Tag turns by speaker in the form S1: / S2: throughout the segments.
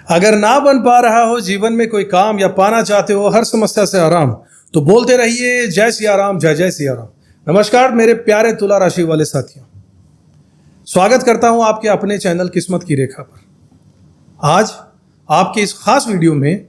S1: अगर ना बन पा रहा हो जीवन में कोई काम या पाना चाहते हो हर समस्या से आराम, तो बोलते रहिए जय सिया राम, जय जय सिया राम। नमस्कार मेरे प्यारे तुला राशि वाले साथियों, स्वागत करता हूं आपके अपने चैनल किस्मत की रेखा पर। आज आपके इस खास वीडियो में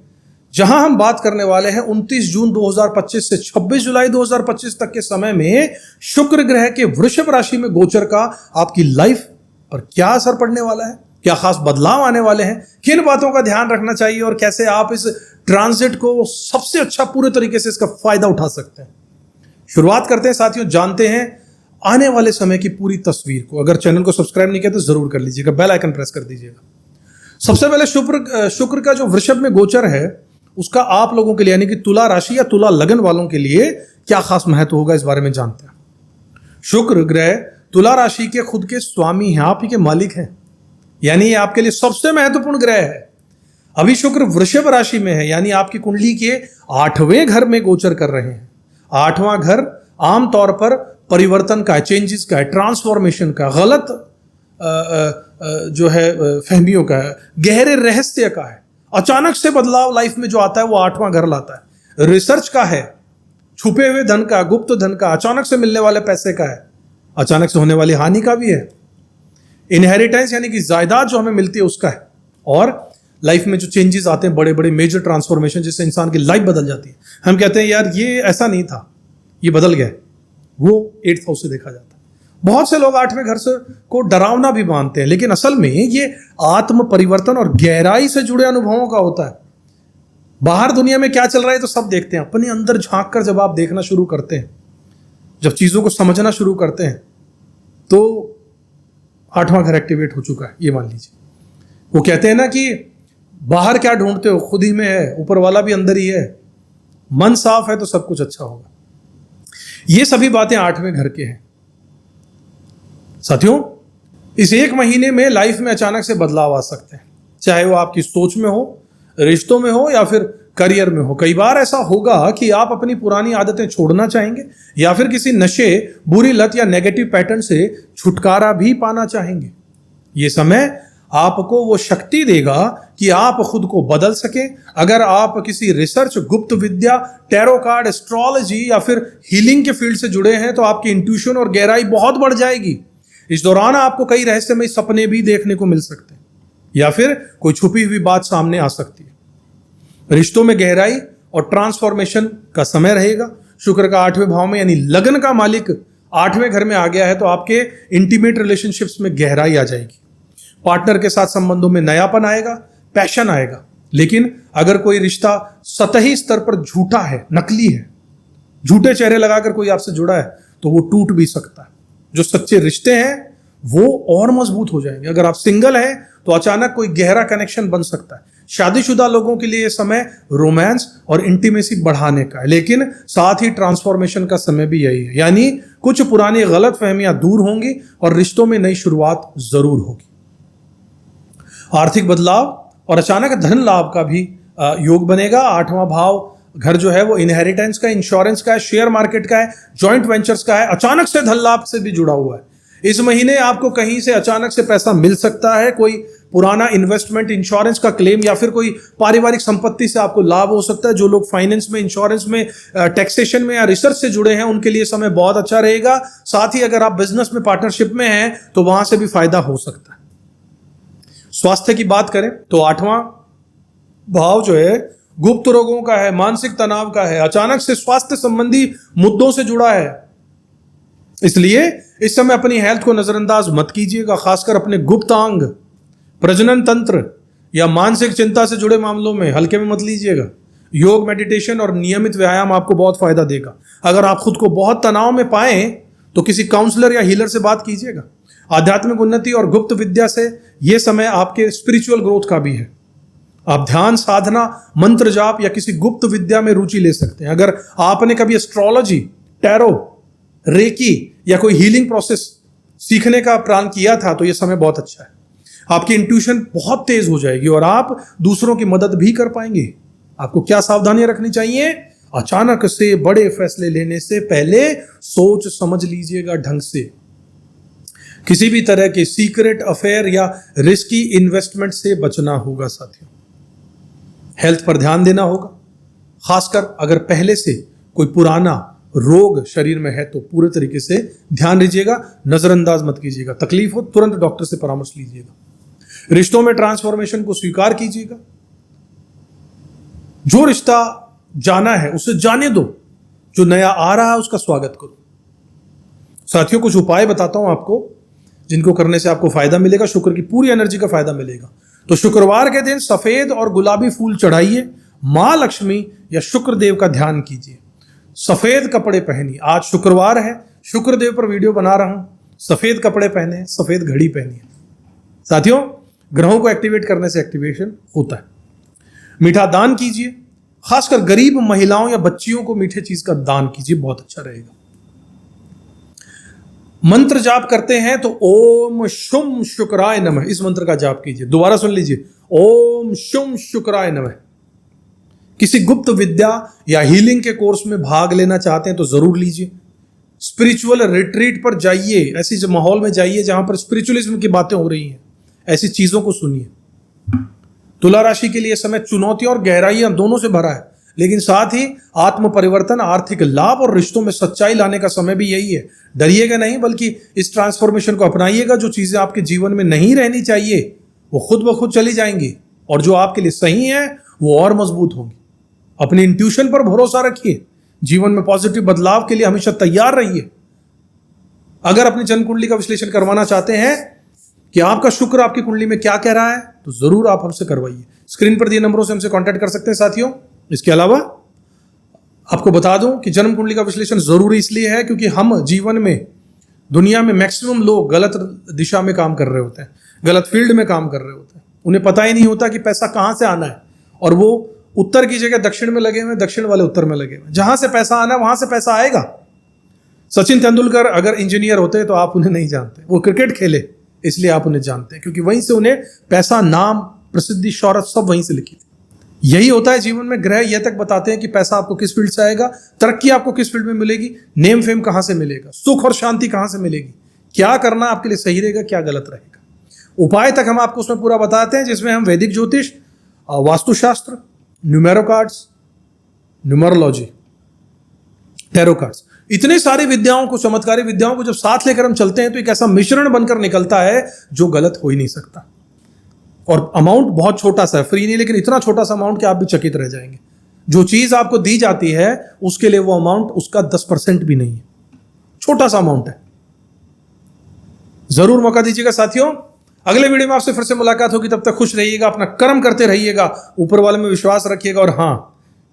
S1: जहां हम बात करने वाले हैं 29 जून 2025 से 26 जुलाई 2025 तक के समय में शुक्र ग्रह के वृषभ राशि में गोचर का आपकी लाइफ पर क्या असर पड़ने वाला है, क्या खास बदलाव आने वाले हैं, किन बातों का ध्यान रखना चाहिए और कैसे आप इस ट्रांजिट को सबसे अच्छा पूरे तरीके से इसका फायदा उठा सकते हैं। शुरुआत करते हैं साथियों, जानते हैं आने वाले समय की पूरी तस्वीर को। अगर चैनल को सब्सक्राइब नहीं किया तो जरूर कर लीजिएगा, बेल आइकन प्रेस कर दीजिएगा। सबसे पहले शुक्र का जो वृषभ में गोचर है उसका आप लोगों के लिए यानी कि तुला राशि या तुला लगन वालों के लिए क्या खास महत्व होगा, इस बारे में जानते हैं। शुक्र ग्रह तुला राशि के खुद के स्वामी हैं, आप ही के मालिक हैं, यानी ये आपके लिए सबसे महत्वपूर्ण ग्रह है। अभी शुक्र वृषभ राशि में है, यानी आपकी कुंडली के 8वें घर में गोचर कर रहे हैं। 8वां घर आमतौर पर परिवर्तन का है, चेंजेस का है, ट्रांसफॉर्मेशन का, गलत जो है फहमियों का है, गहरे रहस्य का है। अचानक से बदलाव लाइफ में जो आता है वो 8वां घर लाता है। रिसर्च का है, छुपे हुए धन का, गुप्त धन का, अचानक से मिलने वाले पैसे का है, अचानक से होने वाली हानि का भी है। इनहेरिटेंस यानी कि जायदाद जो हमें मिलती है उसका है। और लाइफ में जो चेंजेस आते हैं, बड़े बड़े मेजर ट्रांसफॉर्मेशन, जिससे इंसान की लाइफ बदल जाती है। हम कहते हैं यार ये ऐसा नहीं था, ये बदल गया, वो 8th हाउस से देखा जाता है। बहुत से लोग 8वें घर से को डरावना भी मानते हैं, लेकिन असल में ये आत्म परिवर्तन और गहराई से जुड़े अनुभवों का होता है। बाहर दुनिया में क्या चल रहा है तो सब देखते हैं, अपने अंदर झांक कर जब आप देखना शुरू करते हैं, जब चीजों को समझना शुरू करते हैं, तो 8वां घर एक्टिवेट हो चुका है, ये मान लीजिए। वो कहते हैं ना कि बाहर क्या ढूंढते हो, खुद ही में है, ऊपर वाला भी अंदर ही है, मन साफ है तो सब कुछ अच्छा होगा। ये सभी बातें 8वें घर के हैं साथियों। इस एक महीने में लाइफ में अचानक से बदलाव आ सकते हैं, चाहे वो आपकी सोच में हो, रिश्तों में हो या फिर करियर में हो। कई बार ऐसा होगा कि आप अपनी पुरानी आदतें छोड़ना चाहेंगे या फिर किसी नशे, बुरी लत या नेगेटिव पैटर्न से छुटकारा भी पाना चाहेंगे। ये समय आपको वो शक्ति देगा कि आप खुद को बदल सकें। अगर आप किसी रिसर्च, गुप्त विद्या, टैरो कार्ड, एस्ट्रोलॉजी या फिर हीलिंग के फील्ड से जुड़े हैं तो आपकी इंट्यूशन और गहराई बहुत बढ़ जाएगी। इस दौरान आपको कई रहस्यमय सपने भी देखने को मिल सकते हैं या फिर कोई छुपी हुई बात सामने आ सकती है। रिश्तों में गहराई और ट्रांसफॉर्मेशन का समय रहेगा। शुक्र का 8वें भाव में यानी लगन का मालिक 8वें घर में आ गया है तो आपके इंटीमेट रिलेशनशिप्स में गहराई आ जाएगी। पार्टनर के साथ संबंधों में नयापन आएगा, पैशन आएगा। लेकिन अगर कोई रिश्ता सतही स्तर पर झूठा है, नकली है, झूठे चेहरे लगाकर कोई आपसे जुड़ा है तो वो टूट भी सकता है। जो सच्चे रिश्ते हैं वो और मजबूत हो जाएंगे। अगर आप सिंगल हैं तो अचानक कोई गहरा कनेक्शन बन सकता है। शादीशुदा लोगों के लिए यह समय रोमांस और इंटीमेसी बढ़ाने का है, लेकिन साथ ही ट्रांसफॉर्मेशन का समय भी यही है, यानी कुछ पुरानी गलतफहमियां दूर होंगी और रिश्तों में नई शुरुआत जरूर होगी। आर्थिक बदलाव और अचानक धन लाभ का भी योग बनेगा। 8वां भाव घर जो है वो इनहेरिटेंस का, इंश्योरेंस का है, शेयर मार्केट का है, जॉइंट वेंचर्स का है, अचानक से धन लाभ से भी जुड़ा हुआ है। इस महीने आपको कहीं से अचानक से पैसा मिल सकता है, कोई पुराना इन्वेस्टमेंट, इंश्योरेंस का क्लेम या फिर कोई पारिवारिक संपत्ति से आपको लाभ हो सकता है। जो लोग फाइनेंस में, इंश्योरेंस में, टैक्सेशन में या रिसर्च से जुड़े हैं उनके लिए समय बहुत अच्छा रहेगा। साथ ही अगर आप बिजनेस में, पार्टनरशिप में हैं तो वहां से भी फायदा हो सकता है। स्वास्थ्य की बात करें तो 8वां भाव जो है गुप्त रोगों का है, मानसिक तनाव का है, अचानक से स्वास्थ्य संबंधी मुद्दों से जुड़ा है। इसलिए इस समय अपनी हेल्थ को नजरअंदाज मत कीजिएगा, खासकर अपने गुप्त अंग, प्रजनन तंत्र या मानसिक चिंता से जुड़े मामलों में हल्के में मत लीजिएगा। योग, मेडिटेशन और नियमित व्यायाम आपको बहुत फायदा देगा। अगर आप खुद को बहुत तनाव में पाएं तो किसी काउंसलर या हीलर से बात कीजिएगा। आध्यात्मिक उन्नति और गुप्त विद्या से यह समय आपके स्पिरिचुअल ग्रोथ का भी है। आप ध्यान साधना, मंत्र जाप या किसी गुप्त विद्या में रुचि ले सकते हैं। अगर आपने कभी एस्ट्रोलॉजी, टैरो, रेकी या कोई हीलिंग प्रोसेस सीखने का प्लान किया था तो यह समय बहुत अच्छा है। आपकी इंट्यूशन बहुत तेज हो जाएगी और आप दूसरों की मदद भी कर पाएंगे। आपको क्या सावधानियां रखनी चाहिए? अचानक से बड़े फैसले लेने से पहले सोच समझ लीजिएगा ढंग से। किसी भी तरह के सीक्रेट अफेयर या रिस्की इन्वेस्टमेंट से बचना होगा साथियों। हेल्थ पर ध्यान देना होगा, खासकर अगर पहले से कोई पुराना रोग शरीर में है तो पूरे तरीके से ध्यान दीजिएगा, नजरअंदाज मत कीजिएगा। तकलीफ हो तुरंत डॉक्टर से परामर्श लीजिएगा। रिश्तों में ट्रांसफॉर्मेशन को स्वीकार कीजिएगा। जो रिश्ता जाना है उसे जाने दो, जो नया आ रहा है उसका स्वागत करो। साथियों, कुछ उपाय बताता हूं आपको जिनको करने से आपको फायदा मिलेगा, शुक्र की पूरी एनर्जी का फायदा मिलेगा। तो शुक्रवार के दिन सफेद और गुलाबी फूल चढ़ाइए, मां लक्ष्मी या शुक्र देव का ध्यान कीजिए, सफेद कपड़े पहनिए। आज शुक्रवार है, शुक्र देव पर वीडियो बना रहा हूं। सफेद कपड़े पहने, सफेद घड़ी पहनिए। साथियों, ग्रहों को एक्टिवेट करने से एक्टिवेशन होता है। मीठा दान कीजिए, खासकर गरीब महिलाओं या बच्चियों को मीठे चीज का दान कीजिए, बहुत अच्छा रहेगा। मंत्र जाप करते हैं तो ओम शुम शुक्राय नमः, इस मंत्र का जाप कीजिए। दोबारा सुन लीजिए, ओम शुम शुक्राय नमः। किसी गुप्त विद्या या हीलिंग के कोर्स में भाग लेना चाहते हैं तो जरूर लीजिए। स्पिरिचुअल रिट्रीट पर जाइए, ऐसी माहौल में जाइए जहां पर स्पिरिचुअलिज्म की बातें हो रही हैं, ऐसी चीजों को सुनिए। तुला राशि के लिए समय चुनौतियों और गहराइयां दोनों से भरा है, लेकिन साथ ही आत्म परिवर्तन, आर्थिक लाभ और रिश्तों में सच्चाई लाने का समय भी यही है। डरिएगा नहीं, बल्कि इस ट्रांसफॉर्मेशन को अपनाइएगा। जो चीजें आपके जीवन में नहीं रहनी चाहिए वो खुद ब खुद चली जाएंगी, और जो आपके लिए सही है वो और मजबूत होंगी। अपनी इंट्यूशन पर भरोसा रखिए। जीवन में पॉजिटिव बदलाव के लिए हमेशा तैयार रहिए। अगर अपनी जन्म कुंडली का विश्लेषण करवाना चाहते हैं कि आपका शुक्र आपकी कुंडली में क्या कह रहा है, तो जरूर आप हमसे करवाइए। स्क्रीन पर दिए नंबरों से हमसे कांटेक्ट कर सकते हैं। साथियों, इसके अलावा आपको बता दूं कि जन्म कुंडली का विश्लेषण जरूरी इसलिए है क्योंकि हम जीवन में, दुनिया में मैक्सिमम लोग गलत दिशा में काम कर रहे होते हैं, गलत फील्ड में काम कर रहे होते हैं। उन्हें पता ही नहीं होता कि पैसा कहां से आना है, और वो उत्तर की जगह दक्षिण में लगे हुए, दक्षिण वाले उत्तर में लगे हुए। जहां से पैसा आना है वहां से पैसा आएगा। सचिन तेंदुलकर अगर इंजीनियर होते तो आप उन्हें नहीं जानते। वो क्रिकेट खेले इसलिए आप उन्हें जानते हैं, क्योंकि वहीं से उन्हें पैसा, नाम, प्रसिद्धि, शौहरत सब वहीं से लिखी थी। यही होता है जीवन में। ग्रह यह तक बताते हैं कि पैसा आपको किस फील्ड से आएगा, तरक्की आपको किस फील्ड में मिलेगी, नेम फेम कहां से मिलेगा, सुख और शांति कहां से मिलेगी, क्या करना आपके लिए सही रहेगा, क्या गलत रहेगा। उपाय तक हम आपको उसमें पूरा बताते हैं, जिसमें हम वैदिक ज्योतिष, वास्तुशास्त्र, numero cards, numerology, tarot cards, इतने सारी विद्याओं को, चमत्कारी विद्याओं को जब साथ लेकर हम चलते हैं तो एक ऐसा मिश्रण बनकर निकलता है जो गलत हो ही नहीं सकता। और अमाउंट बहुत छोटा सा है, फ्री नहीं, लेकिन इतना छोटा सा अमाउंट कि आप भी चकित रह जाएंगे। जो चीज आपको दी जाती है उसके लिए वो अमाउंट उसका 10% भी नहीं है, छोटा सा अमाउंट है। जरूर मौका दीजिएगा साथियों। अगले वीडियो में आपसे फिर से मुलाकात होगी, तब तक खुश रहिएगा, अपना कर्म करते रहिएगा, ऊपर वाले में विश्वास रखिएगा, और हां,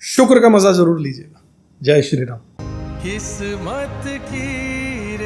S1: शुक्र का मजा जरूर लीजिएगा। जय श्री राम।
S2: किस्मत की